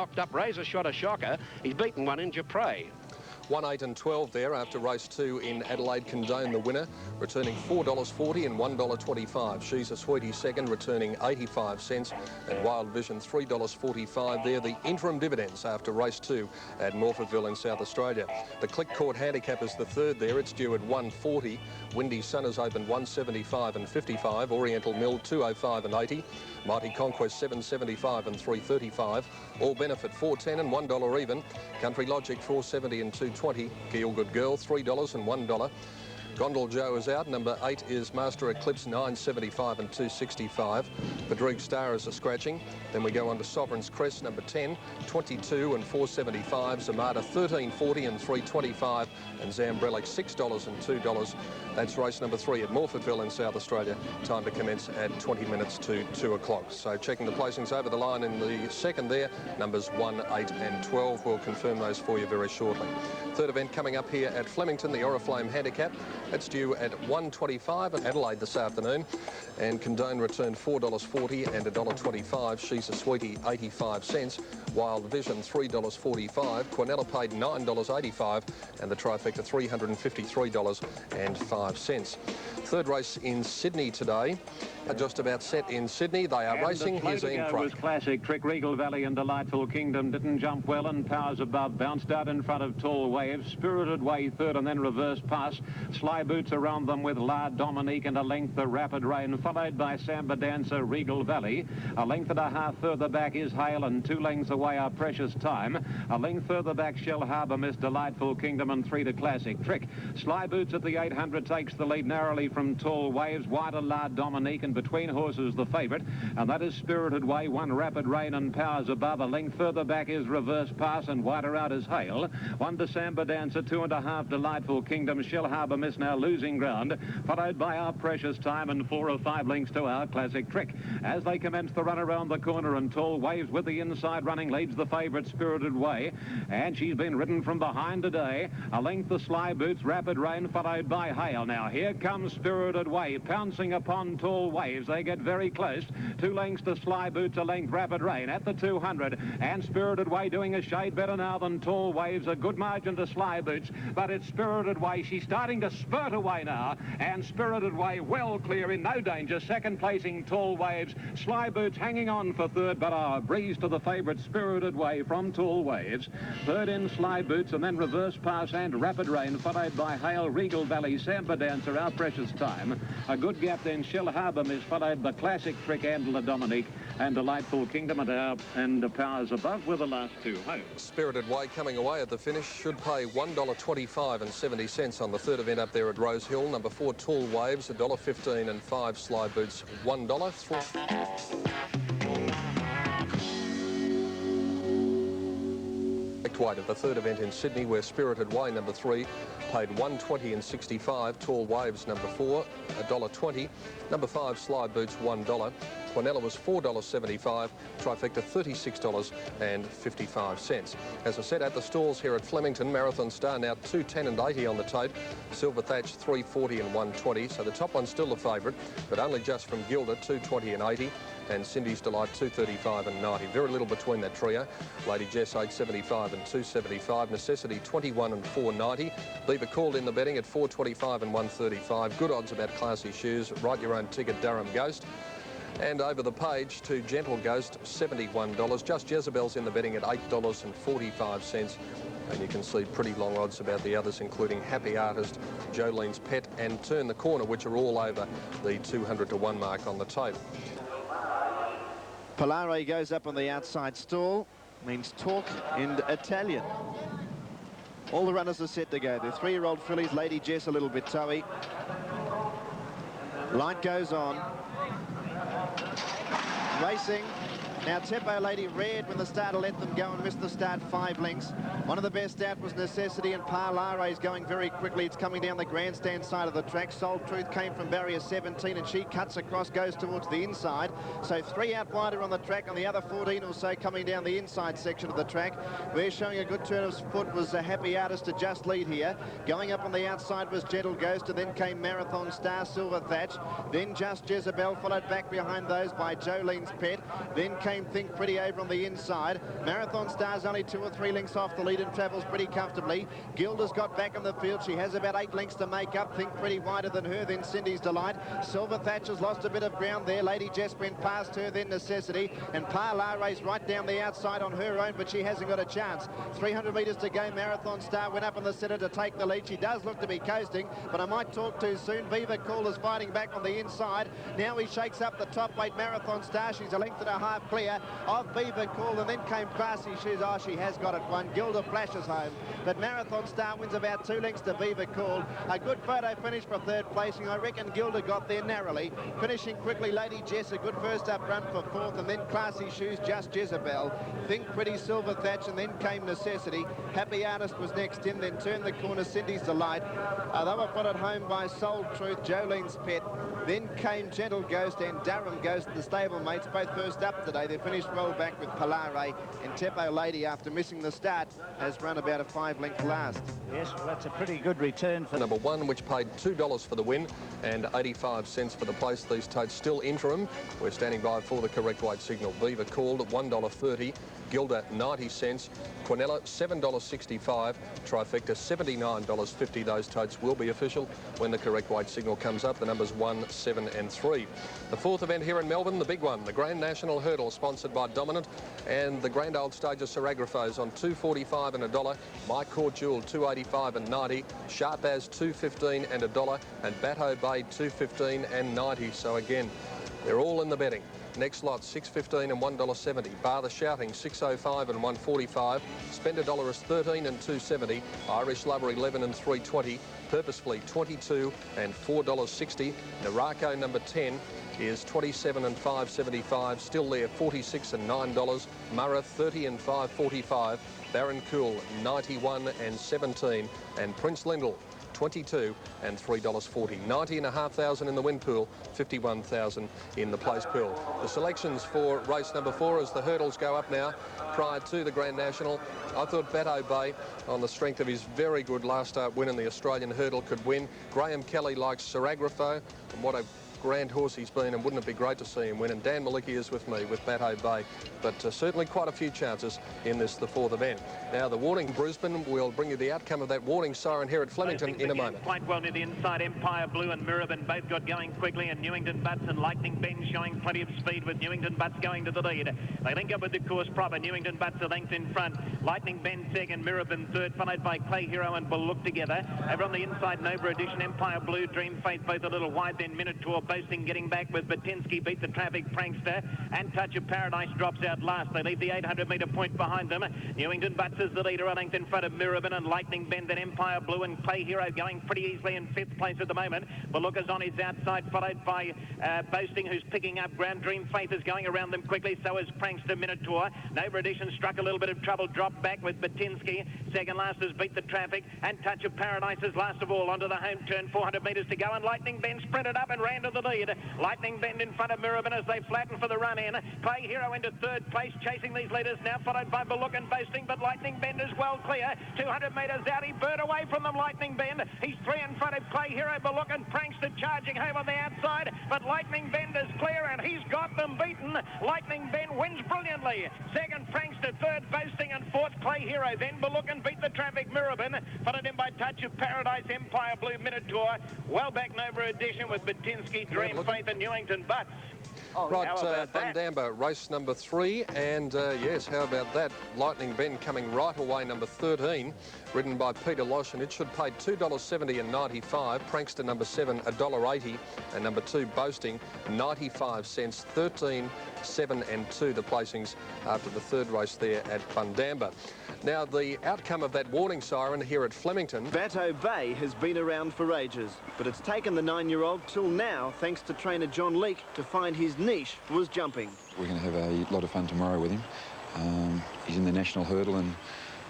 Knocked up Razor Shot a shocker. He's beaten one in Prey. 1, 8 and 12 there after race 2 in Adelaide. Condone the winner, returning $4.40 and $1.25. She's a Sweetie second, returning 85 cents. And Wild Vision $3.45 there. The interim dividends after race 2 at Morphettville in South Australia. The Click Court Handicap is the third there. It's due at 140. Windy Sun has opened 175 and 55. Oriental Mill 205 and 80. Mighty Conquest 775 and 335. All Benefit $4.10 and $1 even. Country Logic $4.70 and $2.20. Feel Good Girl $3 and $1. Gondel Joe is out. Number 8 is Master Eclipse $9.75 and $2.65. Padrig Star is a scratching. Then we go on to Sovereign's Crest, number 10, $22 and $4.75. Zamada $13.40 and $3.25. And Zambrelic $6 and $2. That's race number 3 at Morphettville in South Australia. Time to commence at 20 minutes to 2 o'clock. So checking the placings over the line in the second there, numbers 1, 8 and 12. We'll confirm those for you very shortly. Third event coming up here at Flemington, the Oriflame Handicap. That's due at 1:25 at Adelaide this afternoon. And Condone returned $4.40 and $1.25. She's a Sweetie 85 cents. Wild Vision $3.45. Quinella paid $9.85 and the trifecta $353.05. Third race in Sydney today. Just about set in Sydney. They are racing. Here's Ian Craig. Classic Trick, Regal Valley and Delightful Kingdom didn't jump well, and Powers Above bounced out in front of Tall Waves. Spirited Way third and then reverse pass. Sly Boots around them with La Dominique and a length the Rapid Rain, followed by Samba Dancer, Regal Valley. A length and a half further back is Hale, and 2 lengths away are Precious Time. A length further back Shell Harbour, Miss Delightful Kingdom, and 3 to Classic Trick. Sly Boots at the 800 takes the lead narrowly from Tall Waves. Wider La Dominique, and between horses the favourite, and that is Spirited Way. 1 Rapid Rain and Powers Above. A length further back is Reverse Pass, and wider out is Hale. 1 to Samba Dancer, 2 and a half Delightful Kingdom. Shell Harbour Miss now losing ground, followed by Our Precious Time, and 4 or 5 lengths to Our Classic Trick. As they commence the run around the corner, and Tall Waves with the inside running leads the favourite Spirited Way, and she's been ridden from behind today. A length the Sly Boots, Rapid Rain, followed by Hale. Now here comes Spirited Way, pouncing upon Tall Waves. They get very close. 2 lengths to Sly Boots, a length Rapid Rain at the 200, and Spirited Way doing a shade better now than Tall Waves. A good margin to Sly Boots, but it's Spirited Way. She's starting to spurt away now, and Spirited Way well clear, in no danger. Second placing Tall Waves. Sly Boots hanging on for third, but a breeze to the favourite Spirited Way from Tall Waves. Third in Sly Boots, and then Reverse Pass and Rapid Rain, followed by Hale, Regal Valley, Samba Dancer, Our Precious Time. A good gap then Shell Harbour Miss, followed by Classic Trick and La Dominique, and Delightful Kingdom and Powers Above were the last 2 home. Spirited Way coming away at the finish should pay $1.25 and 70 cents on the third event up there at Rose Hill. Number 4 Tall Waves $1.15 and 5 Sly Boots $1. Weight at the third event in Sydney, where Spirited Way number 3 paid $1.20 and 65. Tall Waves number 4 $1.20. Number 5 Sly Boots $1. Quinella was $4.75. Trifecta $36.55. As I said, at the stalls here at Flemington, Marathon Star now $2.10 and 80 on the tote. Silver Thatch $3.40 and 120. So the top one's still the favourite, but only just from Gilda $2.20 and 80. And Cindy's Delight $2.35 and 90. Very little between that trio. Lady Jess $8.75 and 2.75. Necessity $21 and 4.90. Leave a call in the betting at $4.25 and 1.35. Good odds about Classy Shoes. Write your own ticket, Durham Ghost. And over the page to Gentle Ghost, $71. Just Jezebel's in the betting at $8.45. And you can see pretty long odds about the others, including Happy Artist, Jolene's Pet, and Turn the Corner, which are all over the 200 to 1 mark on the tape. Polare goes up on the outside stall, means talk in Italian. All the runners are set to go. The 3-year-old fillies, Lady Jess a little bit toey. Light goes on. Racing. Now Teppo Lady reared when the starter let them go and missed the start 5 lengths. One of the best out was Necessity, and Parlare is going very quickly. It's coming down the grandstand side of the track. Soul Truth came from barrier 17 and she cuts across, goes towards the inside. So 3 out wider on the track, and the other 14 or so coming down the inside section of the track. We're showing a good turn of foot was a Happy Artist to just lead here. Going up on the outside was Gentle Ghost, and then came Marathon Star, Silver Thatch. Then Just Jezebel, followed back behind those by Jolene's Pet. Then came came Think Pretty over on the inside. Marathon Star's only 2 or 3 lengths off the lead and travels pretty comfortably. Gilda's got back in the field. She has about 8 lengths to make up. Think Pretty wider than her, then Cindy's Delight. Silver Thatcher's lost a bit of ground there. Lady Jess went past her, then Necessity. And Parlare's right down the outside on her own, but she hasn't got a chance. 300 metres to go. Marathon Star went up in the centre to take the lead. She does look to be coasting, but I might talk too soon. Viva Cool is fighting back on the inside. Now he shakes up the top weight Marathon Star. She's a length and a half clear of Viva Cool, and then came Classy Shoes. Oh, she has got it one. Gilda flashes home, but Marathon Star wins about 2 lengths to Viva Cool. A good photo finish for third placing. I reckon Gilda got there narrowly. Finishing quickly, Lady Jess, a good first up run for fourth, and then Classy Shoes, Just Jezebel. Think Pretty, Silver Thatch, and then came Necessity. Happy Artist was next in, then turned the corner, Cindy's Delight. They were followed home by Soul Truth, Jolene's Pet. Then came Gentle Ghost and Durham Ghost, the stablemates, both first up today. They finished well back with Palare, and Tepo Lady, after missing the start, has run about a 5-length last. Yes, well, that's a pretty good return for number 1, which paid $2 for the win and 85 cents for the place. These totes still interim. We're standing by for the correct weight signal. Viva called at $1.30. Gilda 90 cents. Quinella $7.65. Trifecta $79.50. Those totes will be official when the correct weight signal comes up. The numbers 1, 7 and 3. The 4th event here in Melbourne, the big one, the Grand National Hurdle, sponsored by Dominant, and the Grand Old Stage of Sir Agrafos on $2.45 and $1. My Court Jewel $2.85 and 90. Sharp As $2.15 and $1, and Bateau Bay $2.15 and 90. So again, they're all in the betting. Next lot, $6.15 and $1.70. Bar the Shouting, $6.05 and $1.45. Spend $1 is $13 and $2.70. Irish Lover, $11 and $3.20. Purposefully, $22 and $4.60. Narako number 10 is $27 and $5.75. Still there, $46 and $9. Murrah, $30 and $5.45. Baron Cool, $91 and $17. And Prince Lindell, $22 and $3.40. 90,500 in the win pool, 51,000 in the place pool. The selections for race number 4 as the hurdles go up now prior to the Grand National. I thought Bateau Bay, on the strength of his very good last start win in the Australian hurdle, could win. Graham Kelly likes Sir Agrafo, and what a grand horse he's been, and wouldn't it be great to see him win? And Dan Malicki is with me with Bateau Bay, but certainly quite a few chances in this, the 4th event. Now the warning Brisbane, we'll bring you the outcome of that warning siren here at Flemington in a moment. Quite well near the inside. Empire Blue and Mirabin both got going quickly, and Newington Butts and Lightning Ben showing plenty of speed, with Newington Butts going to the lead. They link up with the course proper. Newington Butts a length in front. Lightning Ben second, Mirabin third, followed by Clay Hero and Bullock together. Over on the inside, Nova Edition, Empire Blue, Dream Faith both a little wide, then Minotaur Boasting getting back with Batinsky, Beat the Traffic, Prankster, and Touch of Paradise drops out last. They leave the 800-metre point behind them. Newington Butts is the leader, a length in front of Mirabin and Lightning Ben, then Empire Blue and Clay Hero going pretty easily in 5th place at the moment. Belucca's on his outside, followed by Boasting, who's picking up ground. Dream Faith is going around them quickly, so is Prankster, Minotaur. Nova Edition struck a little bit of trouble, dropped back with Batinsky. Second last is Beat the Traffic, and Touch of Paradise is last of all onto the home turn. 400 metres to go, and Lightning Ben sprinted up and ran to the lead. Lightning Ben in front of Mirabin as they flatten for the run in. Clay Hero into 3rd place, chasing these leaders now, followed by Bullock and Boasting, but Lightning Ben is well clear. 200 metres out, he burnt away from them, Lightning Ben. He's 3 in front of Clay Hero, Bullock and Prankster charging home on the outside, but Lightning Ben is clear and he's got them beaten. Lightning Ben wins brilliantly. 2nd Prankster, 3rd Boasting, and 4th Clay Hero. Then Bullock and Beat the Traffic, Mirabin, followed in by Touch of Paradise, Empire Blue, Minotaur. Well back Nova Edition with Batinsky, Dream Faith and Newington Butts. Right, Bundamba, race number 3, and yes, how about that? Lightning Ben coming right away, number 13, ridden by Peter Losh, and it should pay $2.70 and 95. Prankster number 7, $1.80, and number 2 Boasting 95 cents, 13, 7 and 2 the placings after the 3rd race there at Bundamba. Now the outcome of that warning siren here at Flemington. Bateau Bay has been around for ages, but it's taken the 9-year-old till now, thanks to trainer John Leake, to find his niche was jumping. We're going to have a lot of fun tomorrow with him. He's in the national hurdle, and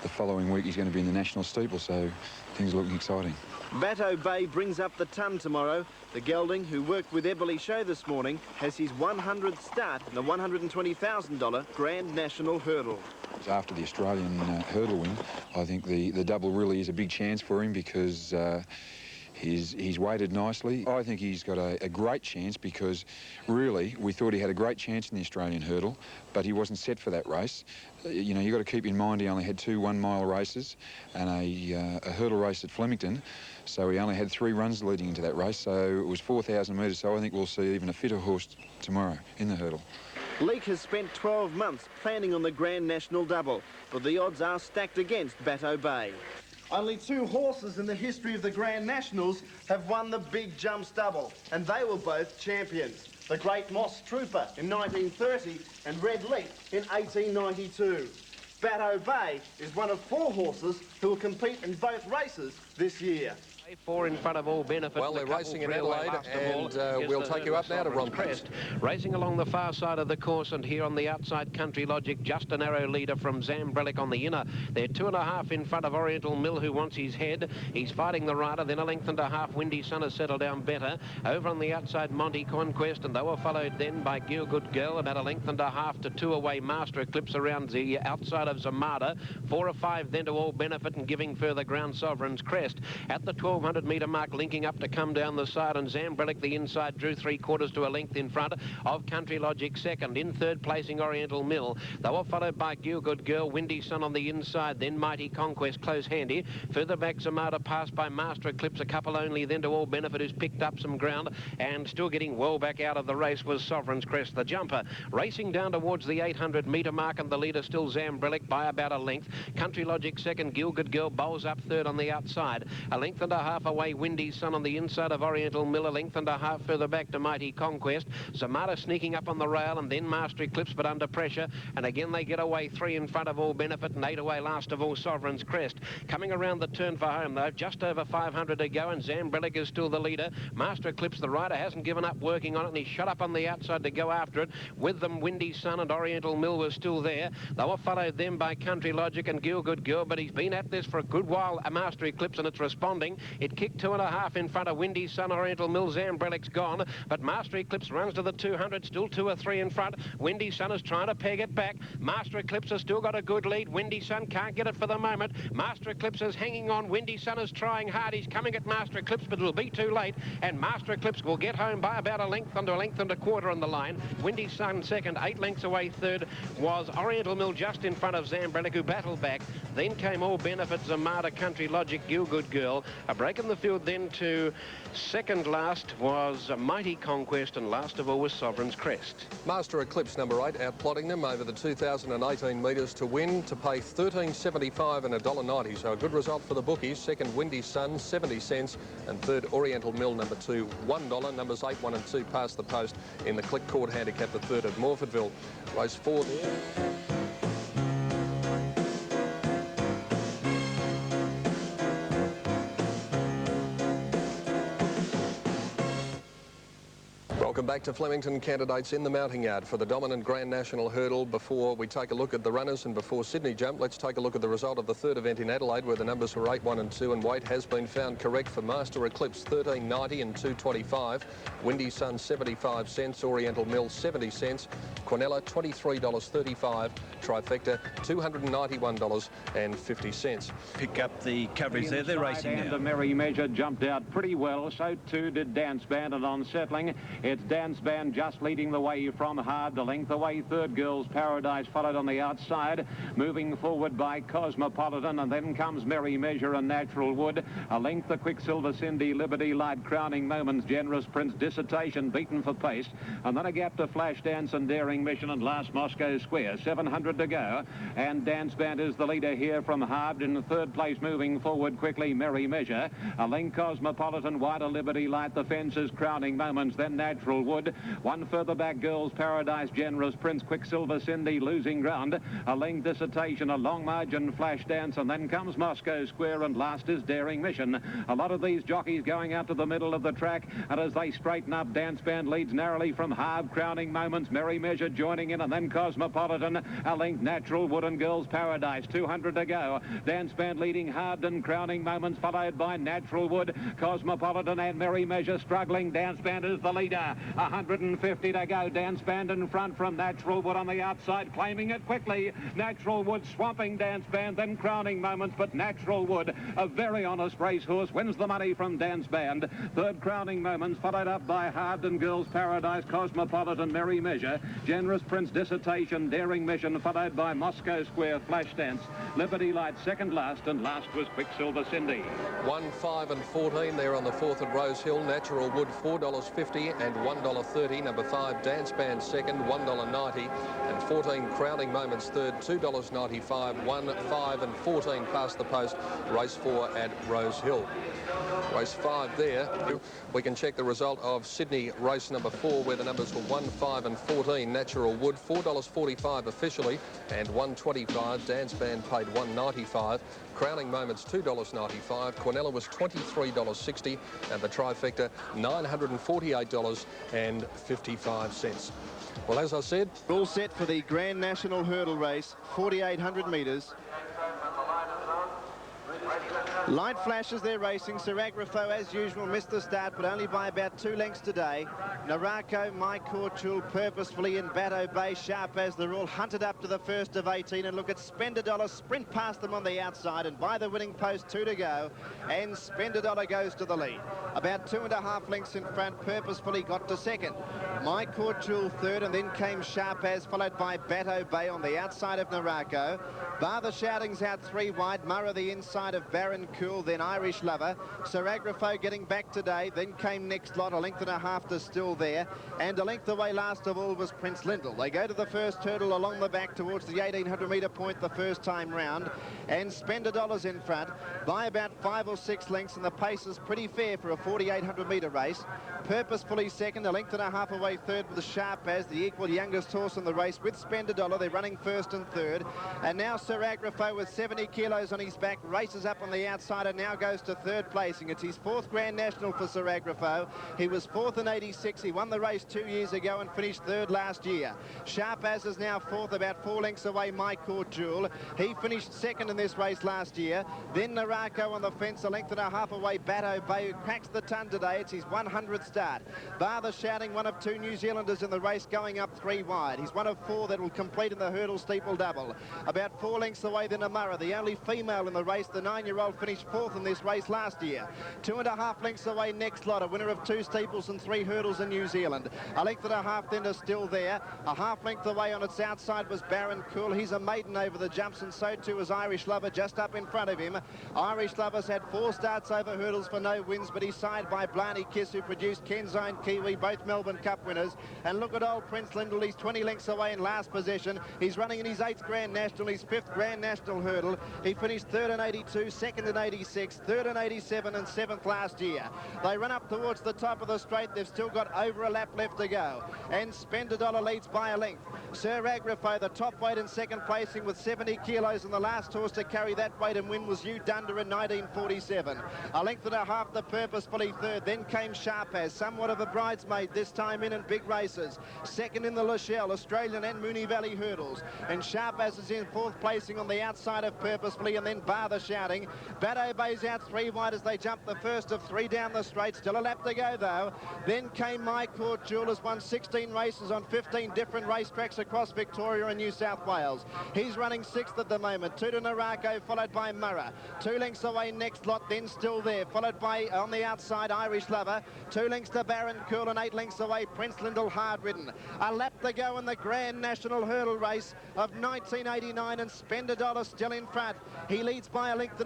the following week he's going to be in the national steeple, so things are looking exciting. Bateau Bay brings up the ton tomorrow. The gelding, who worked with Eberly Show this morning, has his 100th start in the $120,000 Grand National Hurdle. After the Australian hurdle win, I think the double really is a big chance for him, because He's weighted nicely. I think he's got a great chance because really we thought he had a great chance in the Australian hurdle, but he wasn't set for that race. You know, you've got to keep in mind he only had 2 one-mile races and a hurdle race at Flemington, so he only had 3 runs leading into that race, so it was 4,000 metres, so I think we'll see even a fitter horse tomorrow in the hurdle. Leake has spent 12 months planning on the Grand National double, but the odds are stacked against Bateau Bay. Only 2 horses in the history of the Grand Nationals have won the Big Jumps double, and they were both champions. The Great Moss Trooper in 1930 and Red Leap in 1892. Bateau Bay is one of 4 horses who will compete in both races this year. 4 in front of All Benefit. Well, they're racing in Adelaide, and we'll take you up now to Ron Crest. Racing along the far side of the course, and here on the outside, Country Logic, just a narrow leader from Zambrelic on the inner. They're 2.5 in front of Oriental Mill, who wants his head. He's fighting the rider, then 1.5 lengths. Windy Sun has settled down better. Over on the outside, Monty Conquest, and they were followed then by Gil Good Girl, about 1.5 lengths to 2 away. Master Eclipse around the outside of Zamada. 4 or 5 then to All Benefit, and giving further ground Sovereign's Crest. At the 1,200 metre mark, linking up to come down the side, and Zambrelic the inside drew 3/4 to a length in front of Country Logic second. In third placing Oriental Mill. They were followed by Gil Good Girl, Windy Sun on the inside, then Mighty Conquest close handy. Further back, Zamada passed by Master Eclipse, a couple only then to All Benefit, who's picked up some ground, and still getting well back out of the race was Sovereign's Crest, the jumper. Racing down towards the 800 metre mark, and the leader still Zambrelic by about a length. Country Logic second, Gil Good Girl bowls up third on the outside. 1.5 lengths away, Windy Sun on the inside of Oriental Mill, 1.5 lengths further back to Mighty Conquest. Zamada sneaking up on the rail, and then Master Eclipse, but under pressure, and again they get away 3 in front of All Benefit, and 8 away last of all Sovereign's Crest. Coming around the turn for home though, just over 500 to go, and Zambrelic is still the leader. Master Eclipse, the rider, hasn't given up working on it, and he's shot up on the outside to go after it. With them, Windy Sun and Oriental Mill was still there. They were followed then by Country Logic and Gil Good Girl, but he's been at this for a good while, Master Eclipse, and it's responding. It kicked 2.5 in front of Windy Sun. Oriental Mill, Zambrelic's gone, but Master Eclipse runs to the 200, still 2 or 3 in front. Windy Sun is trying to peg it back. Master Eclipse has still got a good lead. Windy Sun can't get it for the moment. Master Eclipse is hanging on. Windy Sun is trying hard. He's coming at Master Eclipse, but it'll be too late, and Master Eclipse will get home by about a length under a length and a quarter on the line. Windy Sun second, 8 lengths away third was Oriental Mill, just in front of Zambrelic, who battled back. Then came All Benefit, Zamada, Country Logic, Gil Good Girl. A break in the field then to second last was Mighty Conquest, and last of all was Sovereign's Crest. Master Eclipse number 8 outplotting them over the 2,018 metres to win, to pay $13.75 and $1.90, so a good result for the bookies. Second, Windy Sun, 70 cents, and third, Oriental Mill number 2, $1. Numbers 8, 1 and 2 past the post in the Click Court handicap, the third at Morfordville. Race 4. Welcome back to Flemington. Candidates in the mounting yard for the dominant Grand National hurdle. Before we take a look at the runners and before Sydney Jump, let's take a look at the result of the third event in Adelaide, where the numbers were 8, 1 and 2, and weight has been found correct for Master Eclipse, 13.90 and 2.25. Windy Sun, 75 cents. Oriental Mill, 70 cents. Quinella, $23.35. Trifecta, $291.50. Pick up the coverage there. They're racing and now. The Merry Measure jumped out pretty well. So too did Dance Band, and on settling, it's Dance Band just leading the way from hard. The length away, third Girls Paradise followed on the outside. Moving forward by Cosmopolitan, and then comes Merry Measure and Natural Wood. A length, the Quicksilver Cindy, Liberty Light, Crowning Moments, Generous Prince, Dissertation beaten for pace. And then a gap to Flash Dance and Daring Mission, and last Moscow Square. 700 to go. And Dance Band is the leader here from Hard. In third place, moving forward quickly, Merry Measure. A length, Cosmopolitan, wider Liberty Light, the Fences, Crowning Moments, then Natural Wood. One further back, Girls Paradise, Generous Prince, Quicksilver Cindy, losing ground. A length, Dissertation, a long margin, Flash Dance, and then comes Moscow Square, and last is Daring Mission. A lot of these jockeys going out to the middle of the track, and as they straighten up, Dance Band leads narrowly from Harb, Crowning Moments, Merry Measure joining in, and then Cosmopolitan. A length, Natural Wood and Girls Paradise, 200 to go. Dance Band leading Harb and Crowning Moments, followed by Natural Wood, Cosmopolitan and Merry Measure struggling. Dance Band is the leader. 150 to go. Dance Band in front from Natural Wood on the outside, claiming it quickly. Natural Wood swamping Dance Band, then Crowning Moments, but Natural Wood, a very honest racehorse, wins the money from Dance Band. Third, Crowning Moments, followed up by Hardin Girls Paradise, Cosmopolitan, Merry Measure, Generous Prince, Dissertation, Daring Mission, followed by Moscow Square, Flash Dance, Liberty Light second last, and last was Quicksilver Cindy. 1, 5 and 14 there on the 4th at Rose Hill. Natural Wood $4.50 and $1.30. Number 5 Dance Band second, $1.90, and 14 Crowning Moments third, $2.95. 1, 5 and 14 past the post. Race 4 at Rose Hill. Race 5 there. We can check the result of Sydney race number 4, where the numbers were 1, 5 and 14. Natural Wood $4.45 officially and $1.25. Dance Band paid $1.95. Crowning Moments $2.95. Quinella was $23.60, and the trifecta $948.55. Well, as I said, all set for the Grand National Hurdle Race, 4,800 metres. Light flashes, they're racing. Sir Agrafo, as usual, missed the start, but only by about 2 lengths today. Narako, My Corchul, Purposefully, and Batto Bay, Sharp as they're all hunted up to the first of 18. And look at Spend a Dollar, sprint past them on the outside, and by the winning post, 2 to go. And Spend a Dollar goes to the lead. About 2.5 lengths in front, Purposefully got to second. My Corchul third, and then came Sharp as, followed by Batto Bay on the outside of Narako. Bar the Shoutings out 3 wide, Murrah the inside of Baron Cool, then Irish Lover. Sir Agrafo getting back today, then came Next Lot, 1.5 lengths to still there, and a length away last of all was Prince Lindell. They go to the first hurdle along the back towards the 1,800 metre point the first time round, and Spend a Dollar's in front by about 5 or 6 lengths, and the pace is pretty fair for a 4,800 metre race. Purposefully second, 1.5 lengths away third with Sharp as the equal youngest horse in the race with Spend a Dollar. They're running first and third, and now Sir Agrafo with 70 kilos on his back races up on the outside and now goes to third placing. It's his 4th Grand National for Sir Agrafo. He was 4th in 86. He won the race 2 years ago and finished 3rd last year. Sharp as is now 4th, about 4 lengths away, My Corchul. He finished 2nd in this race last year. Then Narako on the fence, 1.5 lengths away, Batto Bay, who cracks the ton today. It's his 100th start. Bar the Shouting, one of 2 New Zealanders in the race, going up 3 wide. He's one of 4 that will complete in the hurdle steeple double. About 4 lengths away, then Murrah, the only female in the race. The 9-year-old finished 4th in this race last year. 2.5 lengths away, Next Lot, a winner of 2 steeples and 3 hurdles in New Zealand. 1.5 lengths then is still there. 1/2 length away on its outside was Baron Cool. He's a maiden over the jumps, and so too is Irish Lover just up in front of him. Irish Lover's had 4 starts over hurdles for no wins, but he's side by Blarney Kiss, who produced Kenzine Kiwi, both Melbourne Cup winners. And look at old Prince Lindell. He's 20 lengths away in last position. He's running in his 8th Grand National, his 5th Grand National hurdle. He finished 3rd in 82, 2nd in 86, 3rd in 87 and 7th last year. They run up towards the top of the straight. They've still got over a lap left to go. And Spend a Dollar leads by a length. Sir Agrafo, the top weight in 2nd placing with 70 kilos, and the last horse to carry that weight and win was Hugh Dunder in 1947. 1.5 lengths the Purposefully third. Then came Sharp as, somewhat of a bridesmaid this time in big races. 2nd in the Lachelle, Australian and Moonee Valley hurdles. And Sharp as is in 4th placing on the outside of Purposefully, and then Bar the Shouting. Batto Bay's out 3 wide as they jump the first of 3 down the straight. Still a lap to go though. Then came My Corchul, has won 16 races on 15 different racetracks across Victoria and New South Wales. He's running 6th at the moment. 2 to Narako, followed by Murrah. 2 lengths away, Next Lot, then still there, followed by, on the outside, Irish Lover. 2 lengths to Baron Cool, and 8 lengths away, Prince Lindell, hard ridden. A lap to go in the Grand National Hurdle Race of 1989, and Spend a Dollar still in front. He leads by 1.5 lengths.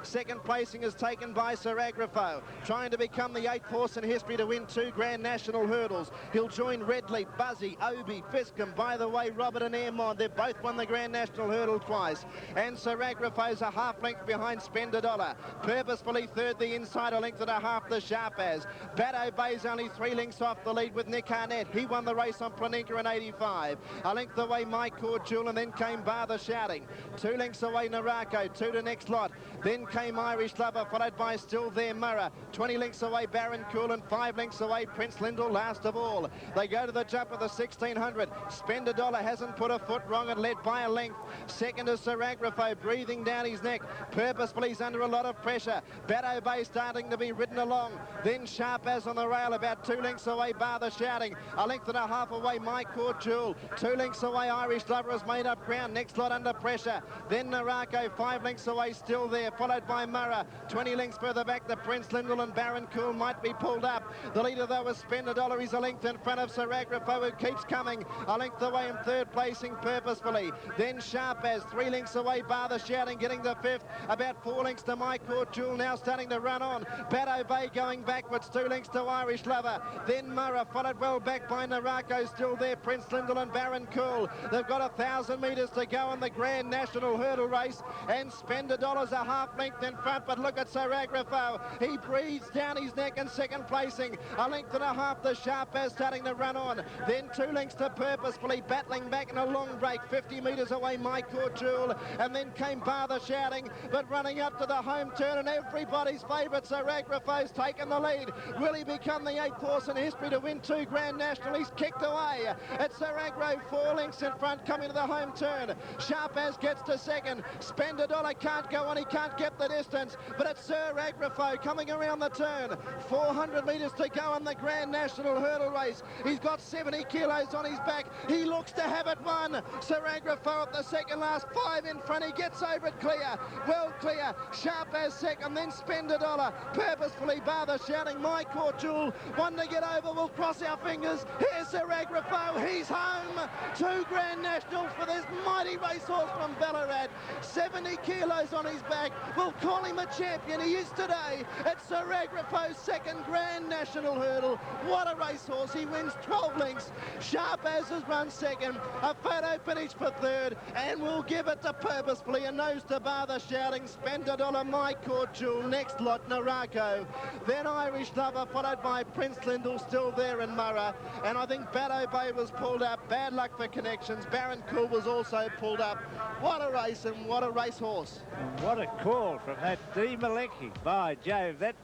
2nd placing is taken by Sir Agrafo, trying to become the 8th horse in history to win 2 Grand National hurdles. He'll join Redley, Buzzy, Obi, Fiscom. By the way, Robert and Airmont, they've both won the Grand National hurdle twice. And Sir Agrafo's a 1/2 length behind Spend a Dollar. Purposefully third, the inside, 1.5 lengths the Sharp as. Batto Bay's only 3 lengths off the lead with Nick Arnett. He won the race on Planinka in 85. 1 length away, My Corchul, and then came Bar the Shouting. 2 lengths away, Narako. 2 to Next lot. Then came Irish Lover, followed by Still There Murrah. 20 lengths away Baron Cool, and 5 lengths away Prince Lindell last of all. They go to the jump of the 1600. Spend a Dollar hasn't put a foot wrong and led by a length. Second is Sir Agrafo, breathing down his neck. Purposefully, he's under a lot of pressure. Batto Bay starting to be ridden along. Then Sharp As on the rail, about 2 lengths away, Bar the Shouting. A length and a half away, My Court Jewel. 2 lengths away, Irish Lover has made up ground. Next lot under pressure. Then Narako, 5 lengths away, Still There, followed by Murrah. 20 lengths further back, the Prince Lindell and Baron Cool might be pulled up. The leader, though, is Spend a Dollar. He's a length in front of Sir Agrafo, who keeps coming. A length away in third, placing Purposefully. Then Sharp As, 3 lengths away, Bar the Shouting, getting the fifth. About 4 lengths to My Court Jewel, now starting to run on. Batto Bay going backwards, 2 lengths to Irish Lover. Then Murrah, followed well back by Narako, Still There, Prince Lindell and Baron Cool. They've got 1,000 metres to go in the Grand National Hurdle Race, and Spend a Dollar's a half length in front, but look at Sir Agrafo. He breathes down his neck in second placing. A length and a half, the Sharp As starting to run on. Then 2 lengths to Purposefully, battling back in a long break, 50 metres away, My Court Jewel, and then came Bar the Shouting, but running up to the home turn, and everybody's favourite, Sir Agrafo's taken the lead. Will he become the 8th horse in history to win 2 Grand National? He's kicked away. It's Sir Agro, 4 lengths in front, coming to the home turn. Sharp As gets to second. Spend a Dollar can't go on, he can't get the distance, but it's Sir Agrafo coming around the turn. 400 metres to go in the Grand National Hurdle Race. He's got 70 kilos on his back. He looks to have it won. Sir Agrafo at the second last, 5 in front. He gets over it clear, well clear. Sharp As second, then Spend a Dollar. Purposefully, Bar the Shouting, My Court Jewel. One to get over, we'll cross our fingers. Here's Sir Agrafo, he's home. 2 Grand Nationals for this mighty racehorse from Ballarat. 70 kilos on his back. We'll call him a champion. He is today. It's Sir Agrafo's second Grand National Hurdle. What a racehorse. He wins 12 lengths. Sharp As has run second. A photo finish for third, and we'll give it to Purposefully. A nose to Bar the Shouting. Spend a Dollar, My Court Jewel. Next lot, Narako. Then Irish Lover, followed by Prince Lindell, Still There, and Murrah. And I think Batto Bay was pulled up. Bad luck for Connections. Baron Cool was also pulled up. What a race, and what a racehorse. And what a call from that D. Malecki. By Jove, that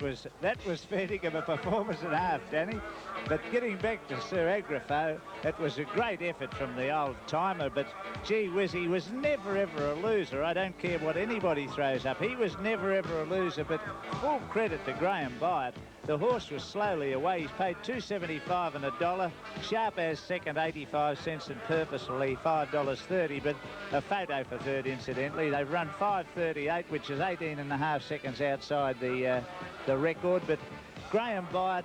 was fitting of a performance and a half, Danny. But getting back to Sir Agrafo, it was a great effort from the old timer, but gee whiz, he was never ever a loser. I don't care what anybody throws up. He was never ever a loser, but full credit to Graham Byatt. The horse was slowly away. He's paid $2.75 and $1. Sharp As second, 85 cents, and Purposefully $5.30, but a photo for third, incidentally. They've run 5:38, which is 18.5 seconds outside the record, but Graham Byatt,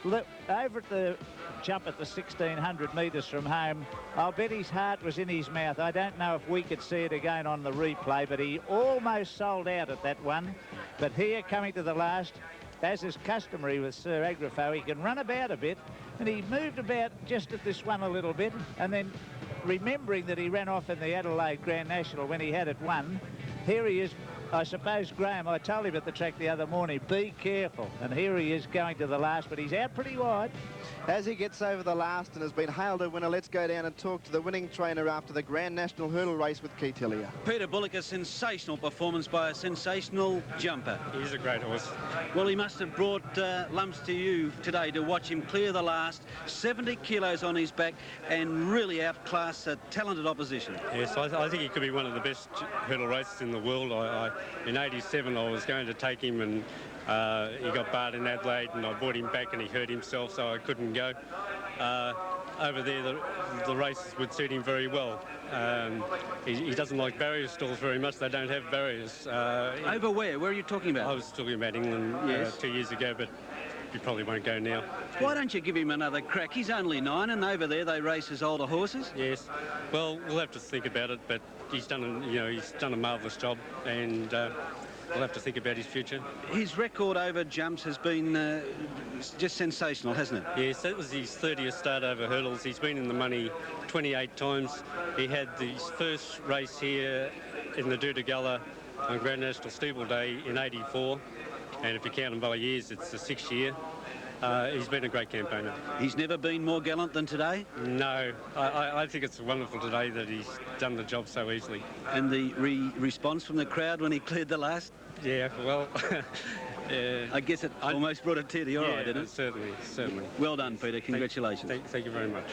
over at the jump at the 1600 metres from home, I'll bet his heart was in his mouth. I don't know if we could see it again on the replay, but he almost sold out at that one. But here, coming to the last, as is customary with Sir Agrafo, he can run about a bit, and he moved about just at this one a little bit, and then remembering that he ran off in the Adelaide Grand National when he had it won, here he is. I suppose, Graham, I told him at the track the other morning, be careful. And here he is going to the last, but he's out pretty wide. As he gets over the last and has been hailed a winner, let's go down and talk to the winning trainer after the Grand National Hurdle Race with Keith Hillier. Peter Bullock, a sensational performance by a sensational jumper. He's a great horse. Well, he must have brought lumps to you today to watch him clear the last. 70 kilos on his back and really outclass a talented opposition. Yes, I think he could be one of the best hurdle races in the world. In '87, I was going to take him, and he got barred in Adelaide, and I brought him back and he hurt himself, so I couldn't go. Over there, the races would suit him very well. He doesn't like barrier stalls very much. They don't have barriers. Over where? Where are you talking about? I was talking about England yes. 2 years ago, but he probably won't go now. Why don't you give him another crack? He's only 9, and over there they race his older horses. Yes. Well, we'll have to think about it, but he's done a marvellous job, and we'll have to think about his future. His record over jumps has been just sensational, hasn't it? Yes, that was his 30th start over hurdles. He's been in the money 28 times. He had his first race here in the Dudagalla on Grand National Steeple Day in '84. And if you count them by years, it's the 6th year. He's been a great campaigner. He's never been more gallant than today? No, I think it's wonderful today that he's done the job so easily. And the response from the crowd when he cleared the last? Yeah, well... I guess it almost brought a tear to your eye, didn't it? Certainly. Well done, Peter. Congratulations. Thank you very much.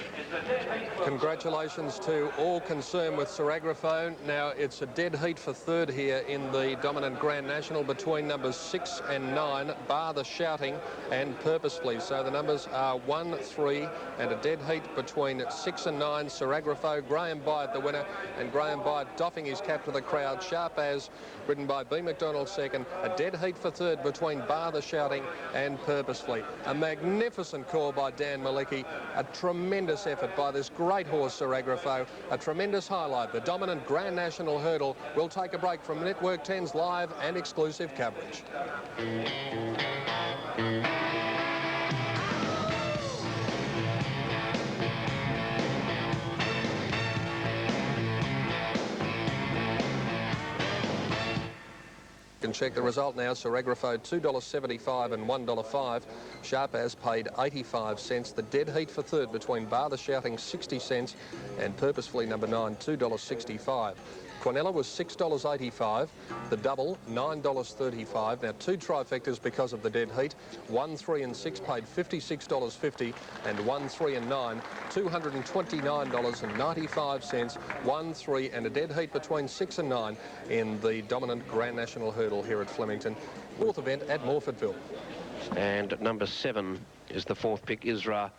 Congratulations to all concerned with Sir Agrafo. Now, it's a dead heat for third here in the dominant Grand National between numbers 6 and 9, bar the shouting and purposefully. So the numbers are 1, 3, and a dead heat between 6 and 9. Sir Agrafo, Graham Byatt the winner, and Graham Byatt doffing his cap to the crowd. Sharp As, ridden by B. McDonald second. A dead heat for third between bar the shouting and purposefully. A magnificent call by Dan Malecki. A tremendous effort by this great horse, Sir Agrafo. A tremendous highlight. The dominant Grand National Hurdle. We'll take a break from Network 10's live and exclusive coverage. Can check the result now. Sir Agrafo $2.75 and $1.05. Sharp As paid 85 cents. The dead heat for third between Bar the Shouting 60 cents and Purposefully number 9 $2.65. Quinella was $6.85. The double $9.35. Now 2 trifectas because of the dead heat. 1, 3 and 6 paid $56.50 and 1, 3 and 9 $229.95. 1, 3 and a dead heat between 6 and 9 in the dominant Grand National Hurdle here at Flemington. Fourth event at Morfordville. And number 7 is the fourth pick, Isra,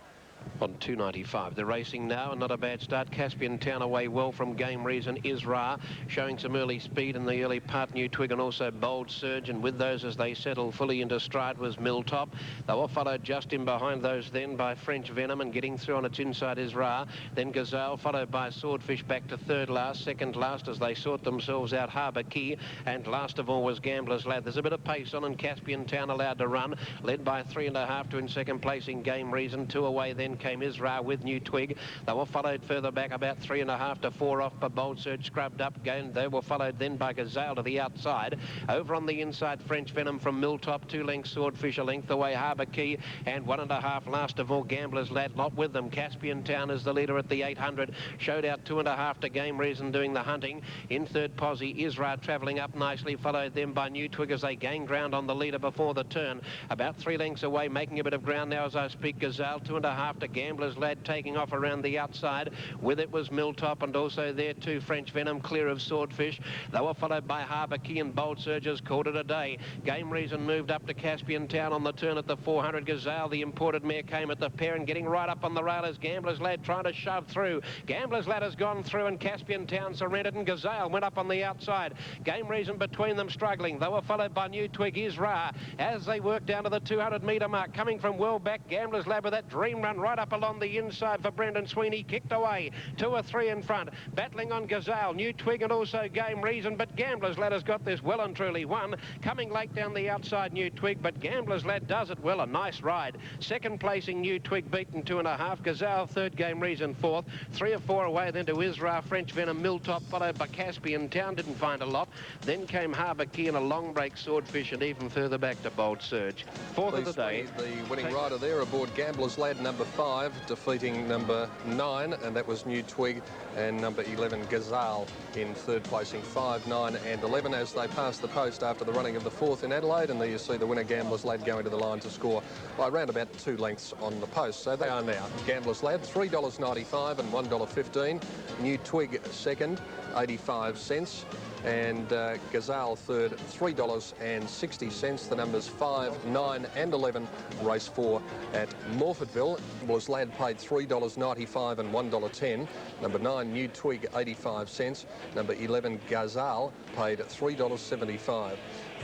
on 295. They're racing now, and not a bad start. Caspian Town away well from Game Reason. Isra showing some early speed in the early part. New Twig and also Bold Surge, and with those as they settle fully into stride was Milltop. They were followed just in behind those then by French Venom, and getting through on its inside Isra. Then Gazelle, followed by Swordfish back to third last, second last as they sort themselves out Harbour Key, and last of all was Gambler's Lad. There's a bit of pace on, and Caspian Town allowed to run, led by 3.5 to in second place in Game Reason. 2 away then came Isra with New Twig. They were followed further back about 3.5 to 4 off by Bold Surge, scrubbed up again. They were followed then by Gazelle to the outside. Over on the inside, French Venom from Milltop, 2 lengths, Swordfish a length away, Harbour Key, and 1.5 last of all, Gambler's Lad. Not with them. Caspian Town is the leader at the 800. Showed out 2.5 to Game Reason doing the hunting. In third posse, Isra travelling up nicely, followed then by New Twig as they gain ground on the leader before the turn. About 3 lengths away, making a bit of ground now as I speak. Gazelle, 2.5 to Gambler's Lad, taking off around the outside. With it was Milltop, and also there too French Venom, clear of Swordfish. They were followed by Harbour Key, and Bold Surges called it a day. Game Reason moved up to Caspian Town on the turn at the 400. Gazelle, the imported mare, came at the pair, and getting right up on the rail as Gambler's Lad trying to shove through. Gambler's Lad has gone through, and Caspian Town surrendered, and Gazelle went up on the outside. Game Reason between them struggling. They were followed by New Twig, Isra, as they worked down to the 200-metre mark. Coming from well back, Gambler's Lad with that dream run right up along the inside for Brendan Sweeney, kicked away. 2 or 3 in front, battling on Gazelle, New Twig and also Game Reason, but Gambler's Lad has got this well and truly won. Coming late down the outside, New Twig, but Gambler's Lad does it well. A nice ride. Second placing, New Twig beaten 2.5. Gazelle third, Game Reason fourth. 3 or 4 away then to Isra, French Venom, Milltop, followed by Caspian Town, didn't find a lot. Then came Harbour Key and a long break, Swordfish, and even further back to Bold Surge. Fourth of the day. The winning rider there aboard Gambler's Lad, number 5, defeating number 9, and that was New Twig, and number 11 Gazelle in third placing 5, 9 and 11 as they pass the post after the running of the 4th in Adelaide. And there you see the winner, Gambler's Lad, going to the line to score by around about 2 lengths on the post. So they are now Gambler's Lad $3.95 and $1.15. New Twig second, 85 cents. And Gazelle third, $3.60. The numbers 5, 9 and 11, race 4 at Morfordville. Was Lad paid $3.95 and $1.10. Number 9, New Twig, 85 cents. Number 11, Gazelle, paid $3.75.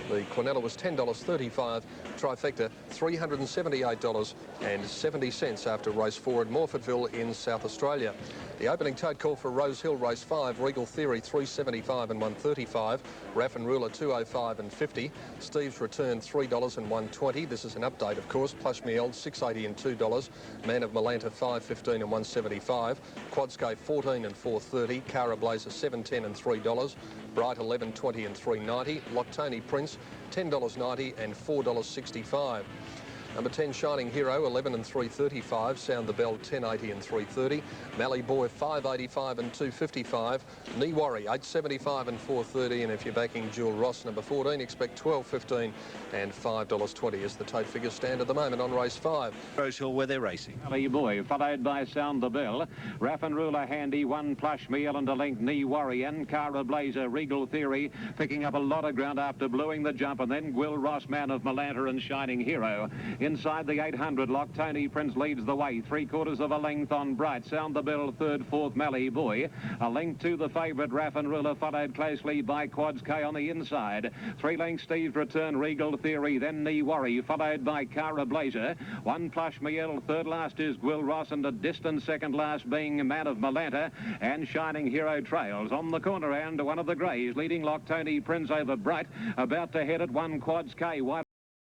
The Quinella was $10.35. Trifecta, $378.70 after race 4 at Morfordville in South Australia. The opening tote call for Rose Hill race 5, Regal Theory $3.75 and $1.35. Raff and Ruler $2.05 and $50. Steve's Return $3 and $1.20. This is an update, of course. Plush Miel $6.80 and $2. Man of Malanta $5.15 and $1.75. Quadscape $14 and $4.30. Cara Blazer $7.10 and $3. Bright $11.20 and $3.90. Loctoni Prince $10.90 and $4.65. Number 10, Shining Hero, 11 and 335. Sound the Bell, 10.80 and 330. Mally Boy, 5.85 and 255. Knee Worry, 8.75 and 430. And if you're backing Jewel Ross, number 14, expect 12.15 and $5.20 as the tote figures stand at the moment on race 5. Rose Hill, where they're racing. Mally Boy, followed by Sound the Bell. Raff and Ruler Handy, One Plush Meal and a length Knee Worry and Cara Blazer, Regal Theory, picking up a lot of ground after bluing the jump, and then Gwill Ross, Man of Malanta and Shining Hero. Inside the 800 lock, Tony Prince leads the way, 3/4 of a length on Bright. Sound the Bell, third, fourth, Mally Boy. A length to the favourite, Raff and Ruler, followed closely by Quads K on the inside. 3 lengths, Steve's Return, Regal Theory, then Knee Worry, followed by Cara Blazer. One Plush Meal, third last is Gwill Ross, and a distant second last being Man of Malanta, and Shining Hero trails. On the corner and one of the greys, leading lock, Tony Prince over Bright, about to head at 1 Quads K.